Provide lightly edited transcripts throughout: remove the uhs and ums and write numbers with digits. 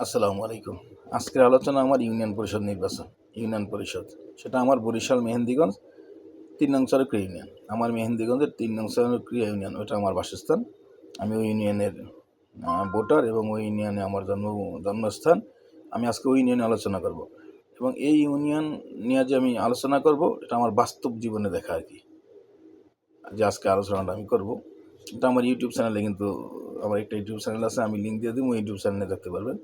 আসসালামু আলাইকুম। আজকের আলোচনা আমার ইউনিয়ন পরিষদ নির্বাচন। ইউনিয়ন পরিষদ সেটা আমার বরিশাল মেহেন্দিগঞ্জ ৩ নং সড়ক ইউনিয়ন। আমার মেহেন্দিগঞ্জের ৩ নং সড়ক ইউনিয়ন, ওটা আমার বাসস্থান। আমি ওই ইউনিয়নের ভোটার এবং ওই ইউনিয়নে আমার জন্মস্থান। আমি আজকে ওই ইউনিয়নে আলোচনা করব এবং এই ইউনিয়ন নিয়ে যে আমি আলোচনা করব, এটা আমার বাস্তব জীবনে দেখা আর কি। যে আজকে আলোচনাটা আমি করব, এটা আমার ইউটিউব চ্যানেলে, কিন্তু আমার একটা ইউটিউব চ্যানেল আছে, আমি লিঙ্ক দিয়ে দিব, ইউটিউব চ্যানেলে দেখতে পারবেন।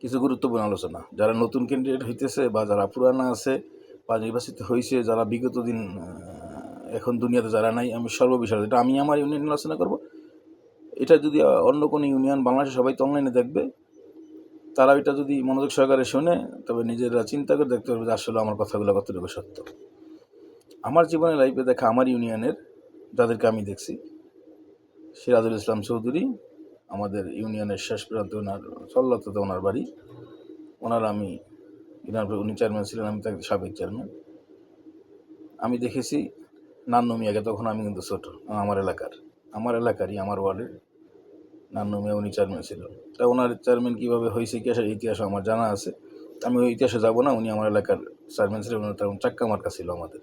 কিছু গুরুত্বপূর্ণ আলোচনা, যারা নতুন ক্যান্ডিডেট হইতেছে বা যারা পুরানা আছে বা নির্বাচিত হয়েছে, যারা বিগত দিন এখন দুনিয়াতে যারা নাই, আমি সর্ববিষয়ে, এটা আমি আমার ইউনিয়ন আলোচনা করব। এটা যদি অন্য কোনো ইউনিয়ন বাংলাদেশে, সবাই তো অনলাইনে দেখবে, তারা এটা যদি মনোযোগ সহকারে শোনে, তবে নিজেরা চিন্তা করে দেখতে পারবে যে আসলে আমার কথাগুলো কতটুকু সত্য। আমার জীবনের লাইফে দেখা আমার ইউনিয়নের যাদেরকে আমি দেখছি, সিরাজুল ইসলাম চৌধুরী, আমাদের ইউনিয়নের শেষ প্রান্তে ওনার চল্লাতে ওনার বাড়ি। আমি উনি চেয়ারম্যান ছিলেন, আমি তাকে সাবেক চেয়ারম্যান। আমি দেখেছি নান্নু মিয়াকে, তখন আমি কিন্তু ছোট, আমার এলাকারই আমার ওয়ার্ডের নান্নু মিয়া, উনি চেয়ারম্যান ছিল। তা ওনার চেয়ারম্যান কীভাবে হয়েছে, ইতিহাস আমার জানা আছে। আমি ওই ইতিহাসে যাব না। উনি আমার এলাকার চেয়ারম্যান ছিলেন, তখন চাক্কা মার্কা ছিল আমাদের।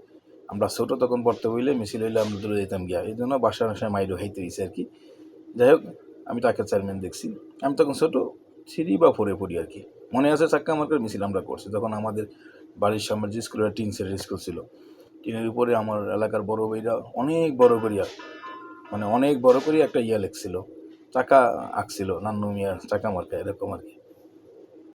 আমরা ছোটো তখন পড়তে হইলে, মিছিল হইলে আমরা দূরে যেতাম গিয়া, এই জন্য বাসায় মাইরও খাইতে হয়েছে আর কি। যাই হোক, আমি তাকে চেয়ারম্যান দেখছি। আমি তখন ছোটো 3 বা 4 পড়ি আর কি। মনে আছে চাক্কা মার্কার মিছিল আমরা করছি, তখন আমাদের বাড়ির সামনে যে স্কুলের টিন সেটের স্কুল ছিল, টিনের উপরে আমার এলাকার বড় ভাইরা অনেক বড় করিয়া একটা লিখছিল, চাকা আঁকছিল, নান্নু মিয়া চাকা মার্কা, এরকম আর কি।